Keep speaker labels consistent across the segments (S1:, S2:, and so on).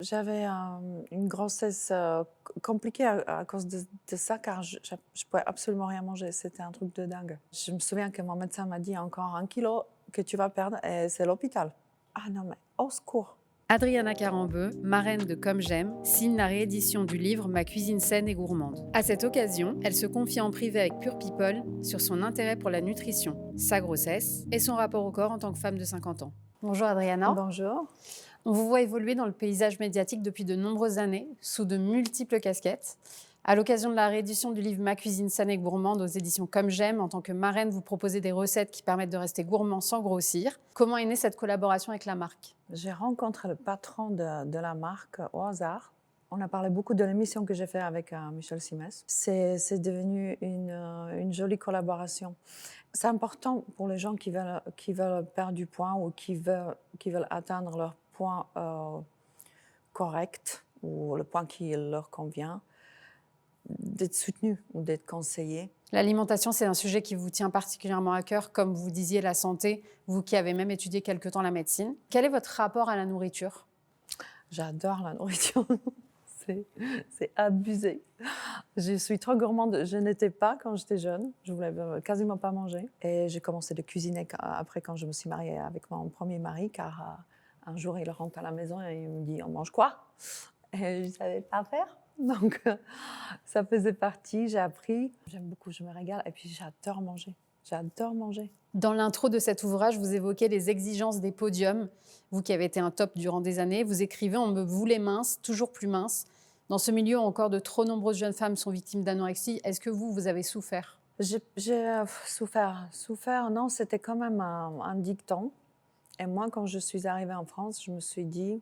S1: J'avais une grossesse compliquée à cause de ça, car je ne pouvais absolument rien manger. C'était un truc de dingue. Je me souviens que mon médecin m'a dit encore 1 kilo que tu vas perdre et c'est l'hôpital. Ah non, mais au secours.
S2: Adriana Carambeu, marraine de Comme J'aime, signe la réédition du livre Ma cuisine saine et gourmande. À cette occasion, elle se confie en privé avec Pure People sur son intérêt pour la nutrition, sa grossesse et son rapport au corps en tant que femme de 50 ans. Bonjour Adriana.
S1: Bonjour.
S2: On vous voit évoluer dans le paysage médiatique depuis de nombreuses années, sous de multiples casquettes. À l'occasion de la réédition du livre Ma cuisine saine et gourmande aux éditions Comme J'aime, en tant que marraine, vous proposez des recettes qui permettent de rester gourmand sans grossir. Comment est née cette collaboration avec la marque ?
S1: J'ai rencontré le patron de la marque au hasard. On a parlé beaucoup de l'émission que j'ai faite avec Michel Simès. C'est devenu une jolie collaboration. C'est important pour les gens qui veulent perdre du poids ou qui veulent atteindre leur poids correct ou le poids qui leur convient, d'être soutenus ou d'être conseillés.
S2: L'alimentation, c'est un sujet qui vous tient particulièrement à cœur, comme vous disiez, la santé, vous qui avez même étudié quelque temps la médecine. Quel est votre rapport à la nourriture ?
S1: J'adore la nourriture. C'est abusé. Je suis trop gourmande. Je n'étais pas quand j'étais jeune. Je voulais quasiment pas manger. Et j'ai commencé de cuisiner après quand je me suis mariée avec mon premier mari, car un jour il rentre à la maison et il me dit on mange quoi? Et je ne savais pas faire. Donc ça faisait partie. J'ai appris. J'aime beaucoup. Je me régale. Et puis j'adore manger. J'adore manger.
S2: Dans l'intro de cet ouvrage, vous évoquez les exigences des podiums. Vous qui avez été un top durant des années, vous écrivez « On me voulait mince, toujours plus mince ». Dans ce milieu, encore de trop nombreuses jeunes femmes sont victimes d'anorexie. Est-ce que vous avez souffert ?
S1: J'ai souffert. Souffert, non, c'était quand même un dicton. Et moi, quand je suis arrivée en France, je me suis dit,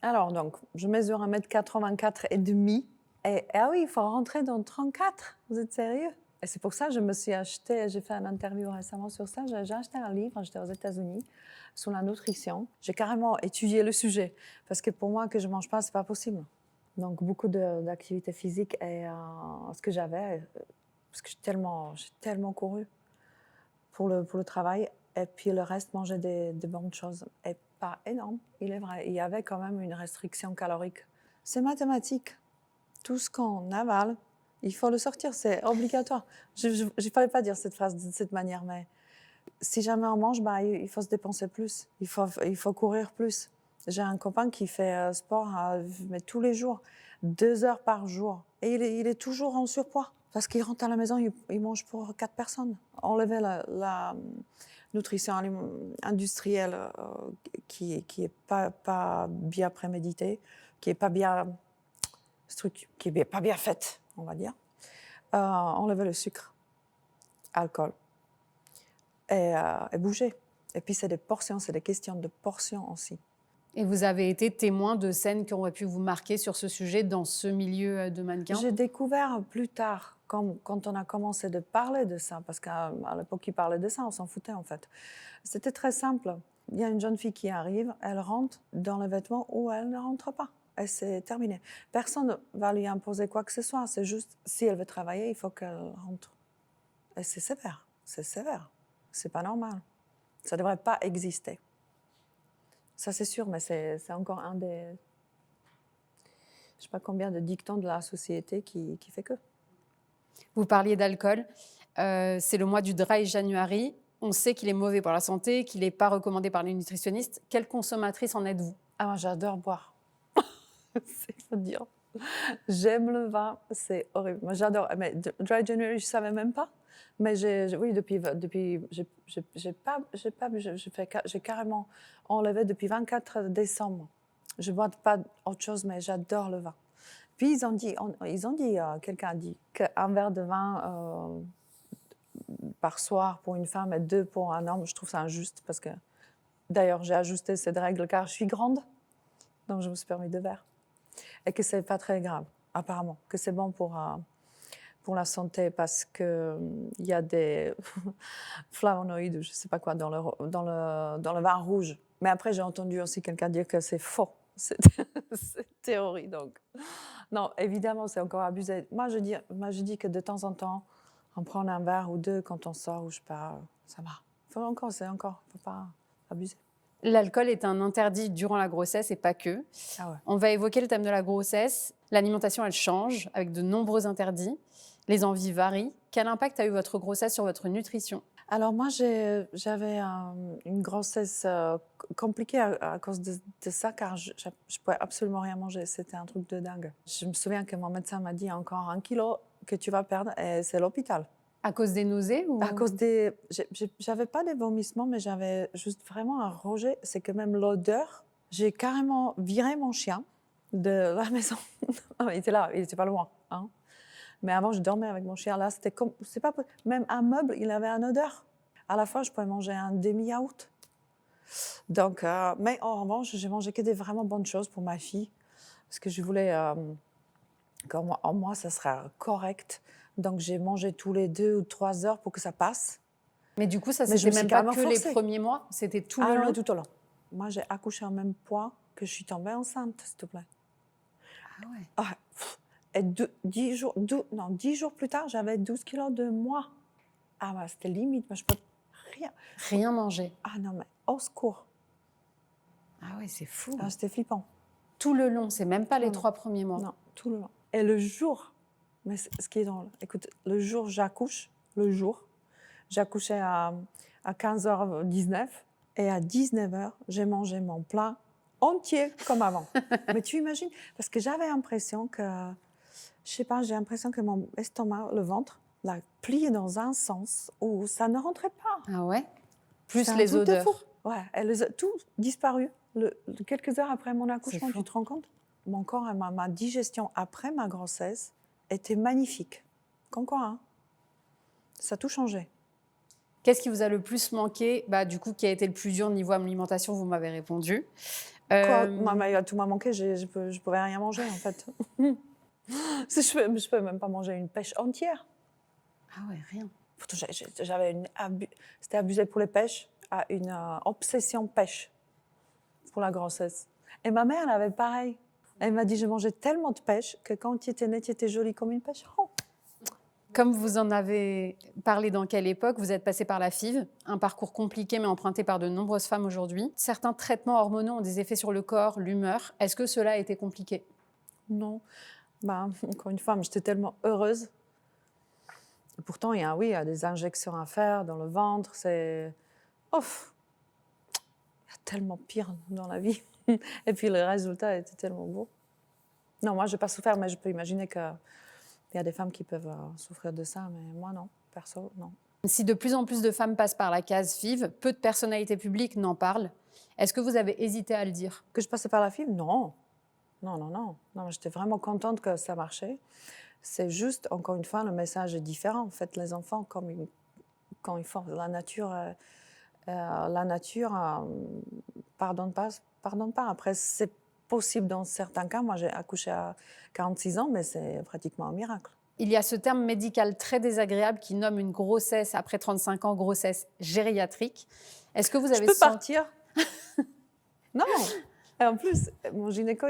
S1: alors donc, je mesure 1,84 m et demi. Et ah oui, il faut rentrer dans 34. Vous êtes sérieux? Et c'est pour ça que je me suis acheté, j'ai fait une interview récemment sur ça, j'ai acheté un livre, j'étais aux États-Unis, sur la nutrition. J'ai carrément étudié le sujet, parce que pour moi, que je ne mange pas, ce n'est pas possible. Donc, beaucoup d'activités physiques et ce que j'avais, parce que j'ai tellement couru pour le travail. Et puis le reste, manger des bonnes choses. Et pas énorme, il est vrai. Il y avait quand même une restriction calorique. C'est mathématique. Tout ce qu'on avale, il faut le sortir, c'est obligatoire. Je ne fallait pas dire cette phrase de cette manière, mais si jamais on mange, bah, il faut se dépenser plus. Il faut courir plus. J'ai un copain qui fait sport mais tous les jours, 2 heures par jour. Et il est toujours en surpoids. Parce qu'il rentre à la maison, il mange pour 4 personnes. Enlever la nutrition industrielle qui est pas bien préméditée, qui est pas bien faite, on va dire. Enlever le sucre, alcool et bouger. Et puis c'est des portions, c'est des questions de portions aussi.
S2: Et vous avez été témoin de scènes qui auraient pu vous marquer sur ce sujet dans ce milieu de mannequins ?
S1: J'ai découvert plus tard, quand on a commencé de parler de ça, parce qu'à l'époque, ils parlaient de ça, on s'en foutait en fait. C'était très simple. Il y a une jeune fille qui arrive, elle rentre dans les vêtements ou elle ne rentre pas. Et c'est terminé. Personne ne va lui imposer quoi que ce soit. C'est juste, si elle veut travailler, il faut qu'elle rentre. Et c'est sévère. C'est sévère. C'est pas normal. Ça ne devrait pas exister. Ça, c'est sûr, mais c'est encore un des... Je ne sais pas combien de dictons de la société qui fait que.
S2: Vous parliez d'alcool. C'est le mois du Dry January. On sait qu'il est mauvais pour la santé, qu'il n'est pas recommandé par les nutritionnistes. Quelle consommatrice en êtes-vous ?
S1: Ah, moi, j'adore boire. C'est faut dire. J'aime le vin, c'est horrible. Moi, j'adore. Mais Dry January, je ne savais même pas. Mais oui, depuis j'ai carrément enlevé depuis 24 décembre. Je ne bois pas autre chose, mais j'adore le vin. Puis ils ont dit, quelqu'un a dit qu'un verre de vin par soir pour une femme et 2 pour un homme, je trouve ça injuste parce que, d'ailleurs, j'ai ajusté cette règle car je suis grande, donc je me suis permis 2 verres. Et que c'est pas très grave, apparemment, que c'est bon pour la santé parce que il y a des flavonoïdes, je sais pas quoi, dans le vin rouge. Mais après, j'ai entendu aussi quelqu'un dire que c'est faux, cette théorie. Donc, non, évidemment, c'est encore abusé. Moi, je dis que de temps en temps, on prend un verre ou 2 quand on sort ou je sais pas, ça va. Faut pas abuser.
S2: L'alcool est un interdit durant la grossesse et pas que.
S1: Ah ouais.
S2: On va évoquer le thème de la grossesse. L'alimentation, elle change avec de nombreux interdits. Les envies varient. Quel impact a eu votre grossesse sur votre nutrition?
S1: Alors moi, j'avais une grossesse compliquée à cause de ça, car je pouvais absolument rien manger. C'était un truc de dingue. Je me souviens que mon médecin m'a dit encore 1 kilo que tu vas perdre, et c'est l'hôpital.
S2: À cause des nausées ou...
S1: À cause des... J'avais pas des vomissements, mais j'avais juste vraiment un rejet. C'est que même l'odeur, j'ai carrément viré mon chien de la maison. Il était là, il était pas loin, hein. Mais avant, je dormais avec mon chien. Là, c'était comme... C'est pas... Même un meuble, il avait une odeur. À la fois, je pouvais manger un demi-yaourt. Donc, mais en revanche, j'ai mangé que des vraiment bonnes choses pour ma fille. Parce que je voulais qu'en moi, ça sera correct. Donc, j'ai mangé tous les 2 ou 3 heures pour que ça passe.
S2: Mais du coup, ça,
S1: Mais je
S2: c'était
S1: me suis
S2: même pas
S1: carrément
S2: que les
S1: forcée.
S2: premiers mois, c'était tout
S1: Ah
S2: le
S1: non,
S2: long.
S1: tout au long. Moi, j'ai accouché au même poids que je suis tombée enceinte, s'il te plaît.
S2: Ah ouais.
S1: Ah, et 10 jours plus tard, j'avais 12 kilos de moi. Ah, bah, c'était limite. Moi, je peux rien.
S2: Rien manger.
S1: Ah non, mais au secours.
S2: Ah ouais, c'est fou.
S1: Ah, c'était flippant.
S2: Tout le long, c'est même pas les
S1: Non.
S2: 3 premiers mois.
S1: Non, tout le long. Et le jour, mais ce qui est drôle, écoute, le jour j'accouche, j'accouchais à 15h19 et à 19h, j'ai mangé mon plat entier comme avant. Mais tu imagines, parce que j'avais l'impression que, je sais pas, j'ai l'impression que mon estomac, le ventre, l'a plié dans un sens où ça ne rentrait pas.
S2: Ah ouais. Plus
S1: C'est un
S2: les
S1: truc de
S2: odeurs.
S1: fou. Ouais, tout disparu. Quelques heures après mon accouchement,
S2: fou.
S1: tu te rends compte? Mon corps et ma digestion après ma grossesse était magnifique. Comme quoi, hein? Ça a tout changé.
S2: Qu'est-ce qui vous a le plus manqué? Du coup, qui a été le plus dur niveau alimentation, vous m'avez répondu.
S1: Tout m'a manqué, je pouvais rien manger en fait. Je peux même pas manger une pêche entière.
S2: Ah ouais, rien.
S1: Pourtant, c'était abusé pour les pêches, à une obsession pêche pour la grossesse. Et ma mère, elle avait pareil. Elle m'a dit, je mangeais tellement de pêche que quand tu étais née, tu étais jolie comme une pêche. Oh.
S2: Comme vous en avez parlé dans quelle époque, vous êtes passé par la FIV, un parcours compliqué mais emprunté par de nombreuses femmes aujourd'hui. Certains traitements hormonaux ont des effets sur le corps, l'humeur. Est-ce que cela a été compliqué?
S1: Non. Encore une fois, j'étais tellement heureuse. Et pourtant, il y a des injections à faire dans le ventre. Il y a tellement pire dans la vie. Et puis, le résultat était tellement beau. Non, moi, je n'ai pas souffert, mais je peux imaginer qu'il y a des femmes qui peuvent souffrir de ça. Mais moi, non. Perso, non.
S2: Si de plus en plus de femmes passent par la case FIV, peu de personnalités publiques n'en parlent. Est-ce que vous avez hésité à le dire?
S1: Que je passais par la FIV? Non. Non, j'étais vraiment contente que ça marchait. C'est juste, encore une fois, le message est différent. En fait, les enfants, quand ils font la nature pardonne pas. Après, c'est possible dans certains cas. Moi, j'ai accouché à 46 ans, mais c'est pratiquement un miracle.
S2: Il y a ce terme médical très désagréable qui nomme une grossesse après 35 ans, grossesse gériatrique. Est-ce que vous avez
S1: Je peux partir? Non. Et en plus, mon gynéco...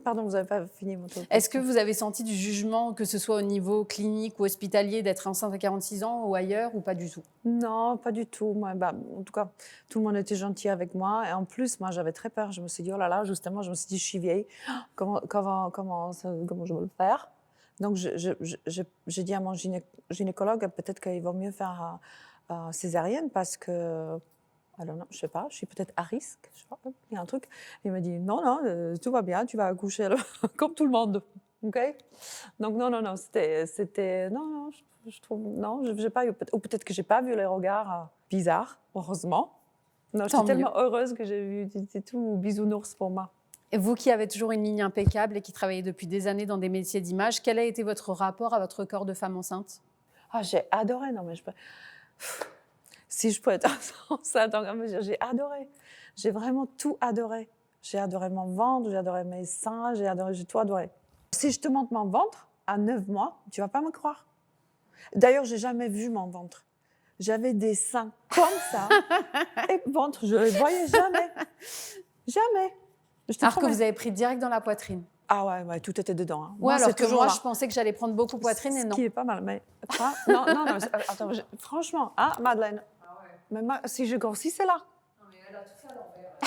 S1: Pardon, vous n'avez pas fini votre question.
S2: Est-ce que vous avez senti du jugement, que ce soit au niveau clinique ou hospitalier, d'être enceinte à 46 ans ou ailleurs, ou pas du tout?
S1: Non, pas du tout. Moi, en tout cas, tout le monde était gentil avec moi. Et en plus, moi, j'avais très peur. Je me suis dit, oh là là, justement, je me suis dit, je suis vieille. Comment je vais le faire? Donc, j'ai dit à mon gynécologue, peut-être qu'il vaut mieux faire césarienne parce que... Alors non, je sais pas, je suis peut-être à risque, je sais pas, il y a un truc. Il m'a dit non, tout va bien, tu vas accoucher comme tout le monde, ok? Donc non, c'était non, je trouve non, j'ai pas eu, ou peut-être que j'ai pas vu les regards bizarres, heureusement. Non, j'étais tellement heureuse que j'ai vu, c'était tout bisounours pour moi.
S2: Et vous qui avez toujours une ligne impeccable et qui travaillez depuis des années dans des métiers d'image, quel a été votre rapport à votre corps de femme enceinte?
S1: Ah, j'ai adoré, non mais si je pouvais être enceinte, j'ai adoré. J'ai vraiment tout adoré. J'ai adoré mon ventre, j'ai adoré mes seins, j'ai tout adoré. Si je te montre mon ventre à 9 mois, tu vas pas me croire. D'ailleurs, j'ai jamais vu mon ventre. J'avais des seins comme ça et ventre, je les voyais jamais. Jamais.
S2: Alors que vous avez pris direct dans la poitrine.
S1: Ah ouais, tout était dedans. Hein.
S2: Ouais, alors que moi, je pensais que j'allais prendre beaucoup poitrine et non.
S1: Ce qui est pas mal, mais... Non, attends, franchement, Madeleine, mais si je grossis, c'est là.
S2: Non, mais elle a tout fait à l'envers.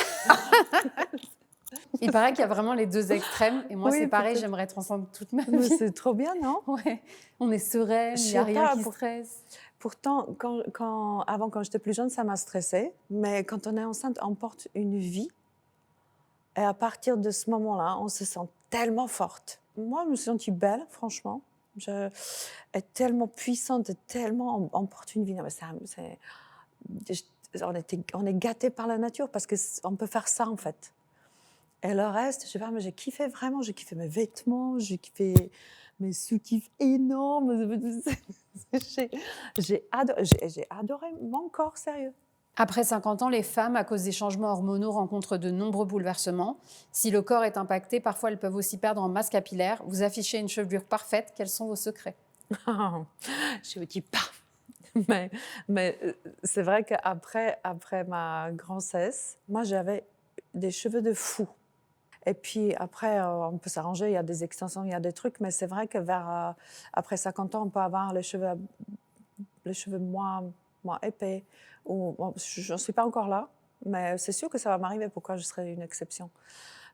S2: Il paraît qu'il y a vraiment les deux extrêmes. Et moi,
S1: Oui,
S2: c'est pareil,
S1: peut-être.
S2: j'aimerais être enceinte toute ma
S1: Mais
S2: vie.
S1: c'est trop bien, non?
S2: Ouais. On est sereine,
S1: Je
S2: il n'y a
S1: sais
S2: rien
S1: pas,
S2: qui stresse.
S1: pourtant, avant, quand j'étais plus jeune, ça m'a stressée. Mais quand on est enceinte, on porte une vie. Et à partir de ce moment-là, on se sent tellement forte. Moi, je me suis sentie belle, franchement. Elle est tellement puissante, tellement... On porte une vie. Non, mais on est gâtés par la nature parce qu'on peut faire ça, en fait. Et le reste, je sais pas, mais j'ai kiffé vraiment. J'ai kiffé mes vêtements, j'ai kiffé mes soutifs énormes. J'ai adoré mon corps, sérieux.
S2: Après 50 ans, les femmes, à cause des changements hormonaux, rencontrent de nombreux bouleversements. Si le corps est impacté, parfois elles peuvent aussi perdre en masse capillaire. Vous affichez une chevelure parfaite. Quels sont vos secrets?
S1: Je ne dis pas. Mais c'est vrai après ma grossesse, moi, j'avais des cheveux de fou. Et puis après, on peut s'arranger, il y a des extensions, il y a des trucs, mais c'est vrai que après 50 ans, on peut avoir les cheveux moins épais. Bon, je n'en suis pas encore là, mais c'est sûr que ça va m'arriver. Pourquoi je serais une exception?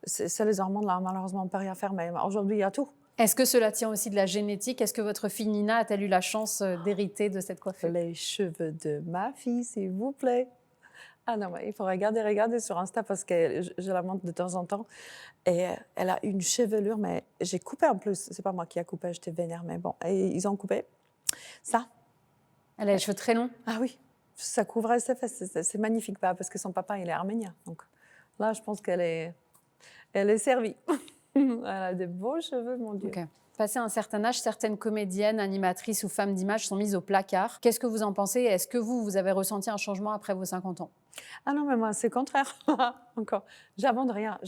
S1: C'est les hormones, là, malheureusement, on ne peut rien faire, mais aujourd'hui, il y a tout.
S2: Est-ce que cela tient aussi de la génétique? Est-ce que votre fille Nina a-t-elle eu la chance d'hériter de cette coiffure?
S1: Les cheveux de ma fille, s'il vous plaît. Ah non, mais il faut regarder sur Insta parce que je la montre de temps en temps. Et elle a une chevelure, mais j'ai coupé en plus. C'est pas moi qui a coupé, j'étais vénère, mais bon. Et ils ont coupé ça.
S2: Elle a les cheveux très longs.
S1: Ah oui, ça couvrait ses fesses. C'est magnifique, parce que son papa, il est arménien. Donc là, je pense elle est servie. Elle a des beaux cheveux, mon Dieu.
S2: Okay. Passé un certain âge, certaines comédiennes, animatrices ou femmes d'image sont mises au placard. Qu'est-ce que vous en pensez? Est-ce que vous avez ressenti un changement après vos 50 ans?
S1: Ah non, mais moi, c'est le contraire. Encore. J'invente rien.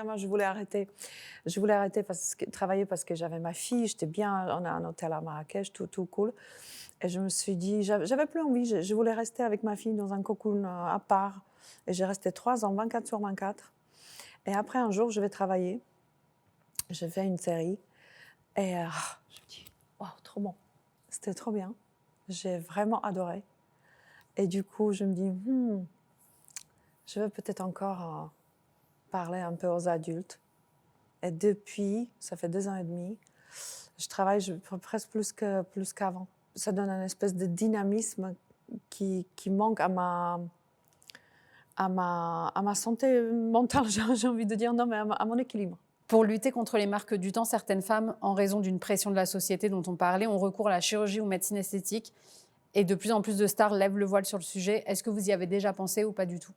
S1: Moi, je voulais arrêter. Travailler parce que j'avais ma fille. J'étais bien. On a un hôtel à Marrakech, tout cool. Et je me suis dit, j'avais plus envie. Je voulais rester avec ma fille dans un cocoon à part. Et j'ai resté 3 ans, 24 sur 24. Et après, un jour, je vais travailler. Je fais une série. Et je me dis, waouh, trop bon. C'était trop bien. J'ai vraiment adoré. Et du coup, je me dis, je veux peut-être encore parler un peu aux adultes. Et depuis, ça fait 2 ans et demi, je travaille presque plus qu'avant. Ça donne une espèce de dynamisme qui manque à ma santé mentale, j'ai envie de dire, non, mais à mon équilibre.
S2: Pour lutter contre les marques du temps, certaines femmes, en raison d'une pression de la société dont on parlait, ont recours à la chirurgie ou médecine esthétique. Et de plus en plus de stars lèvent le voile sur le sujet. Est-ce que vous y avez déjà pensé ou pas du tout?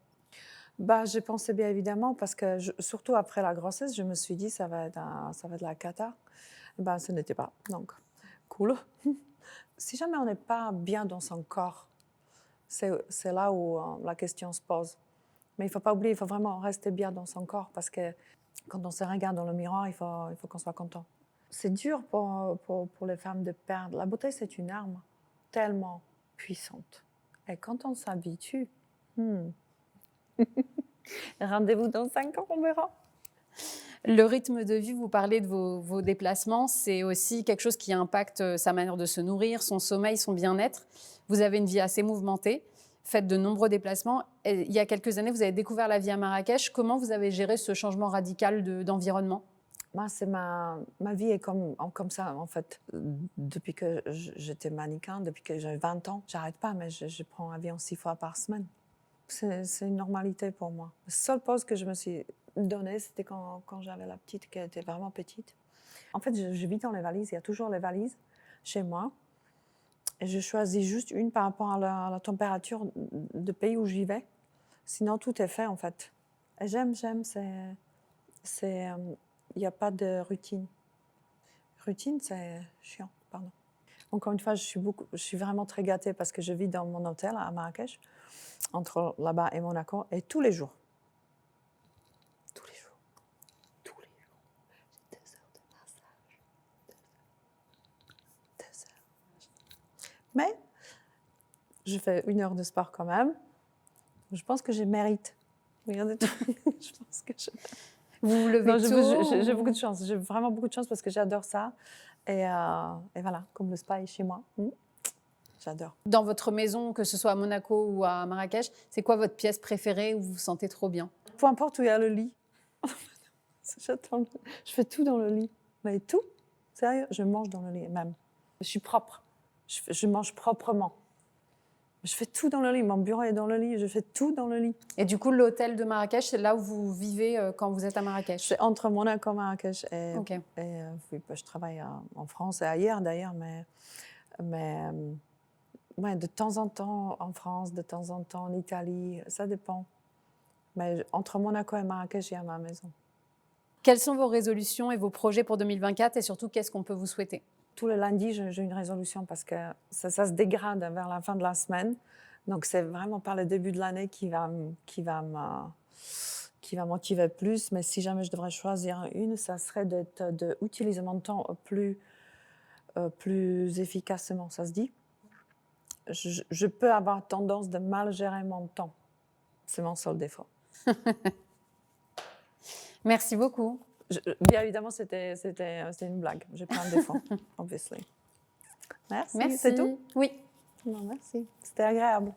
S1: J'ai pensé bien évidemment parce que surtout après la grossesse, je me suis dit ça va être de la cata. Ce n'était pas. Donc, cool. Si jamais on n'est pas bien dans son corps, c'est là où la question se pose. Mais il ne faut pas oublier, il faut vraiment rester bien dans son corps parce que quand on se regarde dans le miroir, il faut qu'on soit content. C'est dur pour les femmes de perdre. La beauté, c'est une arme tellement puissante. Et quand on s'habitue, rendez-vous dans 5 ans, on verra.
S2: Le rythme de vie, vous parlez de vos déplacements, c'est aussi quelque chose qui impacte sa manière de se nourrir, son sommeil, son bien-être. Vous avez une vie assez mouvementée, faites de nombreux déplacements. Et il y a quelques années, vous avez découvert la vie à Marrakech. Comment vous avez géré ce changement radical d'environnement?
S1: Moi, ma vie est comme ça, en fait. Depuis que j'étais mannequin, depuis que j'ai 20 ans, j'arrête pas, mais je prends l'avion 6 fois par semaine. C'est une normalité pour moi. La seule pause que je me suis donnée, c'était quand j'avais la petite, qui était vraiment petite. En fait, je vis dans les valises. Il y a toujours les valises chez moi. Et je choisis juste une par rapport à la température du pays où j'y vais. Sinon, tout est fait, en fait. Et j'aime, il n'y a pas de routine. Routine, c'est chiant, pardon. Encore une fois, je suis vraiment très gâtée parce que je vis dans mon hôtel à Marrakech, entre là-bas et Monaco, et tous les jours. J'ai 2 heures de massage. 2 heures. Mais je fais 1 heure de sport quand même. Je pense que je mérite. Regardez tout. Je pense que je...
S2: Vous vous levez tôt?
S1: J'ai beaucoup de chance. J'ai vraiment beaucoup de chance parce que j'adore ça. Et voilà, comme le spa est chez moi. j'adore.
S2: Dans votre maison, que ce soit à Monaco ou à Marrakech, c'est quoi votre pièce préférée où vous vous sentez trop bien?
S1: Peu importe où il y a le lit. J'adore je fais tout dans le lit. Mais tout, sérieux, je mange dans le lit même. Je suis propre. Je mange proprement. Je fais tout dans le lit. Mon bureau est dans le lit. Je fais tout dans le lit.
S2: Et du coup, l'hôtel de Marrakech, c'est là où vous vivez quand vous êtes à Marrakech?
S1: C'est entre Monaco et Marrakech.
S2: Ok.
S1: Oui, je travaille en France et ailleurs d'ailleurs, mais ouais, de temps en temps en France, de temps en temps en Italie, ça dépend. Mais entre Monaco et Marrakech, il y a ma maison.
S2: Quelles sont vos résolutions et vos projets pour 2024 et surtout, qu'est-ce qu'on peut vous souhaiter?
S1: Tous les lundis, j'ai une résolution parce que ça se dégrade vers la fin de la semaine. Donc, c'est vraiment par le début de l'année qui va motiver plus. Mais si jamais je devrais choisir une, ça serait d'utiliser mon temps plus efficacement, ça se dit. Je peux avoir tendance de mal gérer mon temps. C'est mon seul défaut.
S2: Merci beaucoup.
S1: Bien évidemment, c'était une blague. J'ai pas un défaut, obviously. Merci, c'est tout?
S2: Oui.
S1: Non, merci. C'était agréable.